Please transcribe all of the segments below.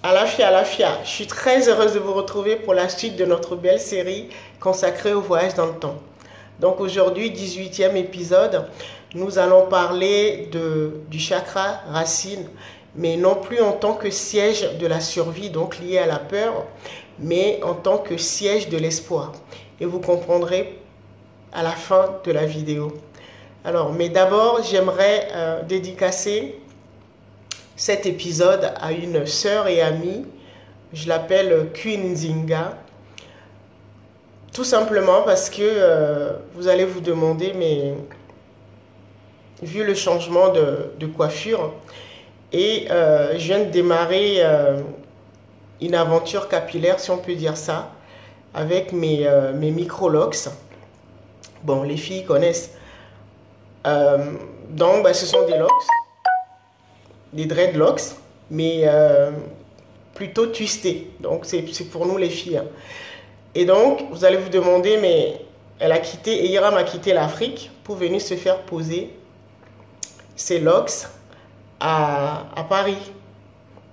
Alafia, je suis très heureuse de vous retrouver pour la suite de notre belle série consacrée au voyage dans le temps. Donc aujourd'hui, 18e épisode, nous allons parler du chakra racine, mais non plus en tant que siège de la survie, donc lié à la peur, mais en tant que siège de l'espoir. Et vous comprendrez à la fin de la vidéo. Alors, mais d'abord, j'aimerais dédicacer cet épisode à une sœur et amie. Je l'appelle Queen Zinga. Tout simplement parce que vous allez vous demander, mais vu le changement de coiffure, et je viens de démarrer une aventure capillaire, si on peut dire ça, avec mes micro-locks. Bon, les filles connaissent. Donc, ce sont des locks, des dreadlocks, mais plutôt twistés. Donc, c'est pour nous les filles. Et donc, vous allez vous demander, mais elle a quitté, Eiram a quitté l'Afrique pour venir se faire poser ses locks à Paris.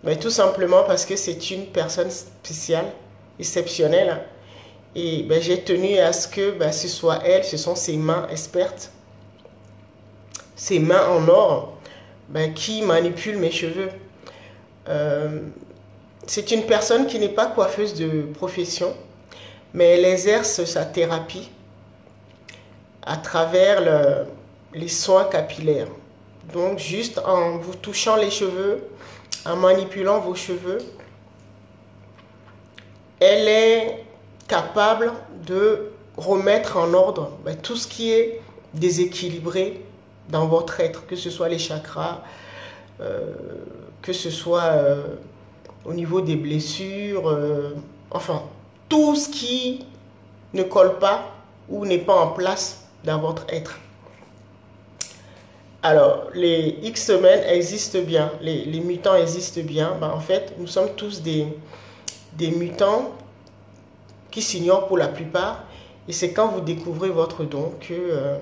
Mais tout simplement parce que c'est une personne spéciale, exceptionnelle. Et j'ai tenu à ce que ce soit elle, ce sont ses mains expertes, ses mains en or, qui manipulent mes cheveux. C'est une personne qui n'est pas coiffeuse de profession, mais elle exerce sa thérapie à travers les soins capillaires. Donc juste en vous touchant les cheveux, en manipulant vos cheveux, elle est capable de remettre en ordre tout ce qui est déséquilibré dans votre être, que ce soit les chakras, que ce soit au niveau des blessures, enfin, tout ce qui ne colle pas ou n'est pas en place dans votre être. Alors, les X-Men existent bien, les mutants existent bien. En fait, nous sommes tous des mutants qui s'ignorent pour la plupart. Et c'est quand vous découvrez votre don que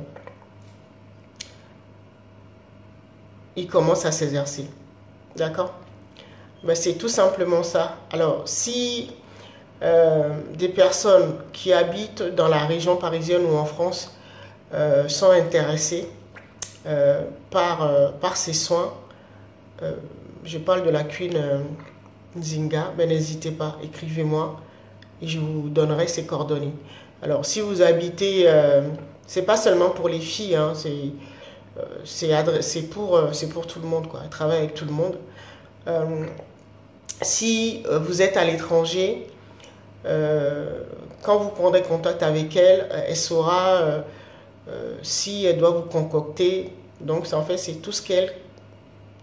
il commence à s'exercer. D'accord? C'est tout simplement ça. Alors, si des personnes qui habitent dans la région parisienne ou en France sont intéressées par ces soins, je parle de la Queen Zinga, n'hésitez pas, écrivez-moi et je vous donnerai ses coordonnées. Alors, si vous habitez, c'est pas seulement pour les filles, hein, c'est pour tout le monde, quoi. Elle travaille avec tout le monde. Si vous êtes à l'étranger, quand vous prendrez contact avec elle, elle saura si elle doit vous concocter. Donc, en fait, c'est tout ce qu'elle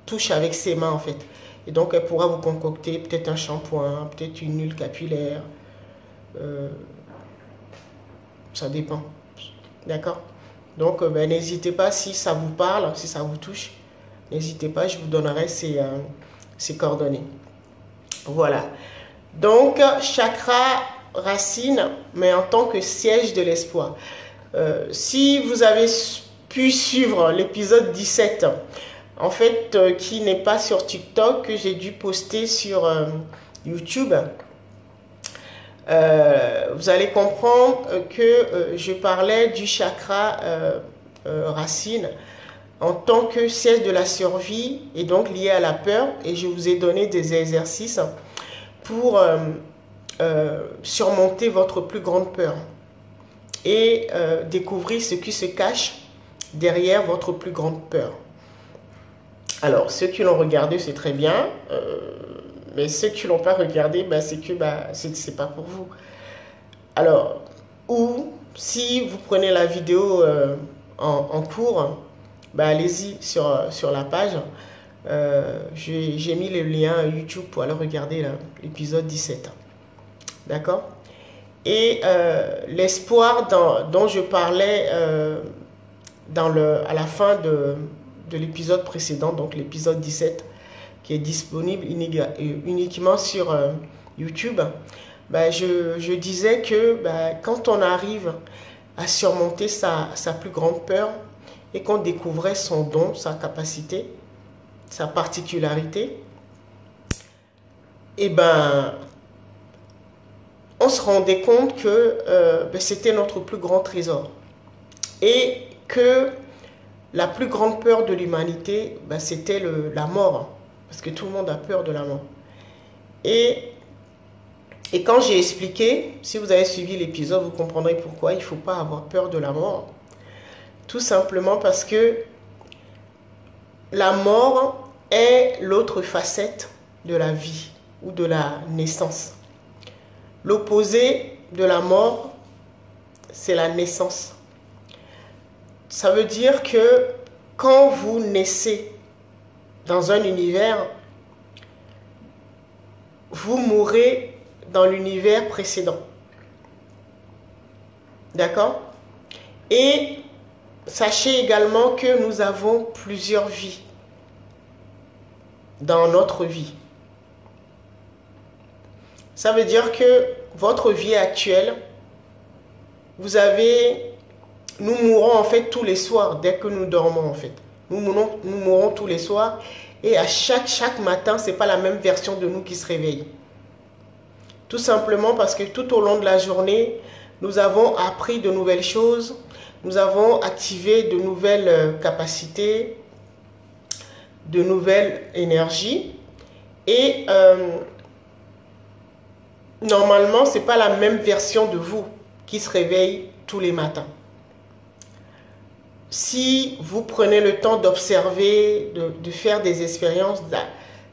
touche avec ses mains, en fait. Et donc, elle pourra vous concocter peut-être un shampoing, peut-être une huile capillaire. Ça dépend. D'accord? Donc, n'hésitez pas, si ça vous parle, si ça vous touche, n'hésitez pas, je vous donnerai ses coordonnées. Voilà. Donc, chakra racine, mais en tant que siège de l'espoir. Si vous avez pu suivre l'épisode 17, en fait, qui n'est pas sur TikTok, que j'ai dû poster sur YouTube, vous allez comprendre que je parlais du chakra racine en tant que siège de la survie et donc lié à la peur, et je vous ai donné des exercices pour surmonter votre plus grande peur et découvrir ce qui se cache derrière votre plus grande peur. Alors, ceux qui l'ont regardé, c'est très bien, mais ceux qui ne l'ont pas regardé, c'est que c'est pas pour vous. Alors, ou si vous prenez la vidéo en cours, allez-y sur la page. J'ai mis le lien YouTube pour aller regarder l'épisode 17. D'accord? Et l'espoir dont je parlais à la fin de l'épisode précédent, donc l'épisode 17, qui est disponible uniquement sur YouTube, je disais que quand on arrive à surmonter sa plus grande peur et qu'on découvrait son don, sa capacité, sa particularité, et ben, on se rendait compte que c'était notre plus grand trésor. Et que la plus grande peur de l'humanité, c'était la mort. Parce que tout le monde a peur de la mort. Et quand j'ai expliqué, si vous avez suivi l'épisode, vous comprendrez pourquoi il ne faut pas avoir peur de la mort. Tout simplement parce que la mort est l'autre facette de la vie ou de la naissance. L'opposé de la mort, c'est la naissance. Ça veut dire que quand vous naissez dans un univers, vous mourrez dans l'univers précédent. D'accord? Et sachez également que nous avons plusieurs vies dans notre vie. Ça veut dire que votre vie actuelle, nous mourrons en fait tous les soirs dès que nous dormons en fait. Nous mourrons tous les soirs et à chaque matin, ce n'est pas la même version de nous qui se réveille. Tout simplement parce que tout au long de la journée, nous avons appris de nouvelles choses, nous avons activé de nouvelles capacités, de nouvelles énergies et normalement, ce n'est pas la même version de vous qui se réveille tous les matins. Si vous prenez le temps d'observer, de faire des expériences,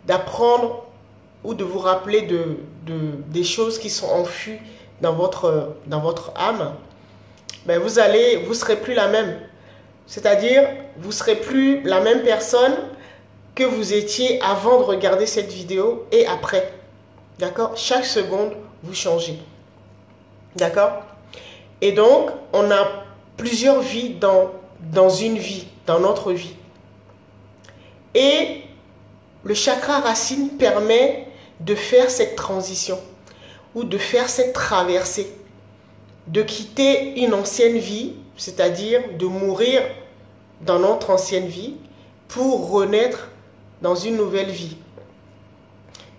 d'apprendre ou de vous rappeler des choses qui sont enfuies dans votre âme, vous serez plus la même. C'est-à-dire, vous serez plus la même personne que vous étiez avant de regarder cette vidéo et après. D'accord? Chaque seconde, vous changez. D'accord? Et donc, on a plusieurs vies dans une vie, dans notre vie. Et le chakra racine permet de faire cette transition ou de faire cette traversée, de quitter une ancienne vie, c'est-à-dire de mourir dans notre ancienne vie pour renaître dans une nouvelle vie.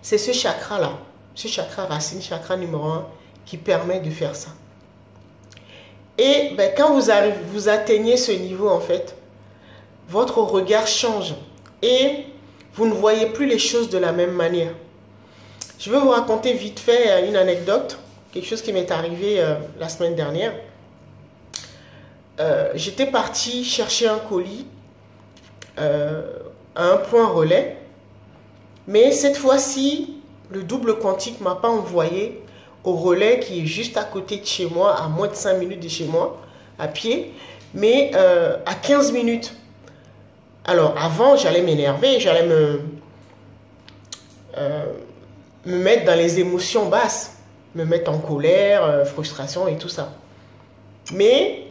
C'est ce chakra-là, ce chakra racine, chakra numéro 1, qui permet de faire ça. Et quand vous atteignez ce niveau, en fait, votre regard change et vous ne voyez plus les choses de la même manière. Je vais vous raconter vite fait une anecdote, quelque chose qui m'est arrivé la semaine dernière. J'étais partie chercher un colis à un point relais, mais cette fois-ci, le double quantique ne m'a pas envoyé au relais qui est juste à côté de chez moi, à moins de 5 minutes de chez moi, à pied, mais à 15 minutes. Alors, avant, j'allais m'énerver, j'allais me mettre dans les émotions basses, me mettre en colère, frustration et tout ça. Mais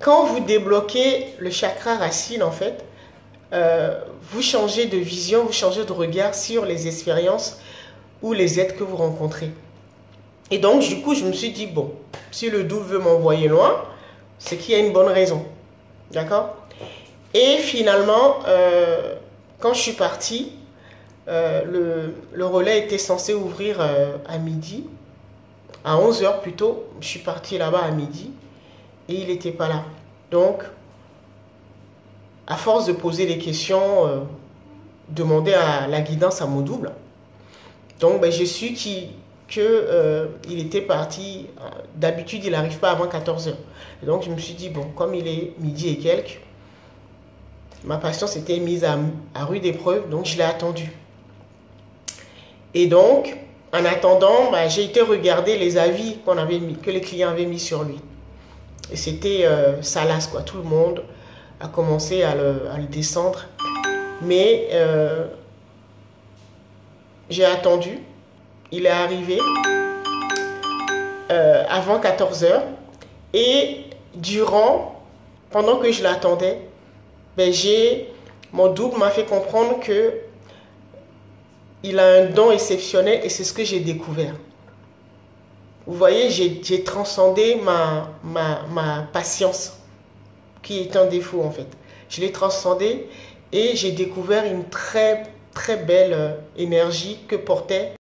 quand vous débloquez le chakra racine, en fait, vous changez de vision, vous changez de regard sur les expériences ou les êtres que vous rencontrez. Et donc, du coup, je me suis dit, bon, si le double veut m'envoyer loin, c'est qu'il y a une bonne raison. D'accord? Et finalement, quand je suis partie, le relais était censé ouvrir à midi, à 11h plutôt. Je suis partie là-bas à midi et il n'était pas là. Donc, à force de poser des questions, demander à la guidance à mon double. Donc, j'ai su qu'il était parti. D'habitude, il n'arrive pas avant 14h. Et donc, je me suis dit, bon, comme il est midi et quelques, ma patience était mise à rude épreuve, donc je l'ai attendu. Et donc, en attendant, j'ai été regarder les avis que les clients avaient mis sur lui. Et c'était salace, quoi. Tout le monde a commencé à le descendre. Mais j'ai attendu. Il est arrivé avant 14h. Et pendant que je l'attendais, mon double m'a fait comprendre que il a un don exceptionnel et c'est ce que j'ai découvert. Vous voyez, j'ai transcendé ma patience, qui est un défaut en fait. Je l'ai transcendé et j'ai découvert une très, très belle énergie que portait